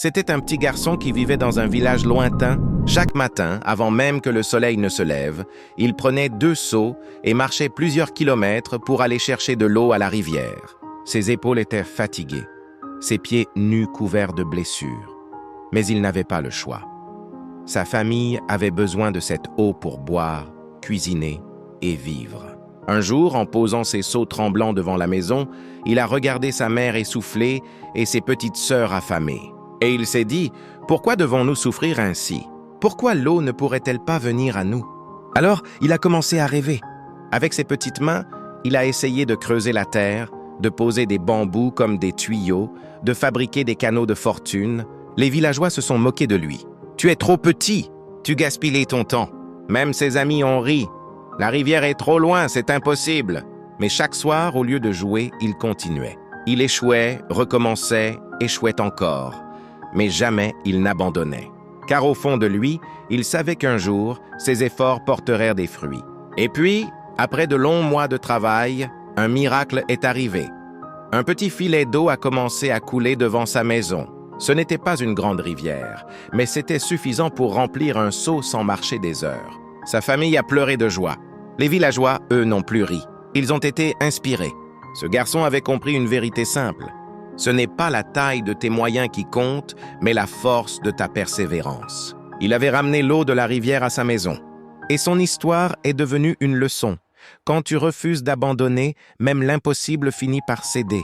C'était un petit garçon qui vivait dans un village lointain. Chaque matin, avant même que le soleil ne se lève, il prenait 2 seaux et marchait plusieurs kilomètres pour aller chercher de l'eau à la rivière. Ses épaules étaient fatiguées, ses pieds nus couverts de blessures. Mais il n'avait pas le choix. Sa famille avait besoin de cette eau pour boire, cuisiner et vivre. Un jour, en posant ses seaux tremblants devant la maison, il a regardé sa mère essoufflée et ses petites sœurs affamées. Et il s'est dit, pourquoi devons-nous souffrir ainsi? Pourquoi l'eau ne pourrait-elle pas venir à nous? Alors, il a commencé à rêver. Avec ses petites mains, il a essayé de creuser la terre, de poser des bambous comme des tuyaux, de fabriquer des canaux de fortune. Les villageois se sont moqués de lui. « Tu es trop petit, tu gaspilles ton temps. » Même ses amis ont ri. « La rivière est trop loin, c'est impossible. » Mais chaque soir, au lieu de jouer, il continuait. Il échouait, recommençait, échouait encore. Mais jamais il n'abandonnait. Car au fond de lui, il savait qu'un jour, ses efforts porteraient des fruits. Et puis, après de longs mois de travail, un miracle est arrivé. Un petit filet d'eau a commencé à couler devant sa maison. Ce n'était pas une grande rivière, mais c'était suffisant pour remplir un seau sans marcher des heures. Sa famille a pleuré de joie. Les villageois, eux, n'ont plus ri. Ils ont été inspirés. Ce garçon avait compris une vérité simple. Ce n'est pas la taille de tes moyens qui compte, mais la force de ta persévérance. Il avait ramené l'eau de la rivière à sa maison. Et son histoire est devenue une leçon. Quand tu refuses d'abandonner, même l'impossible finit par céder.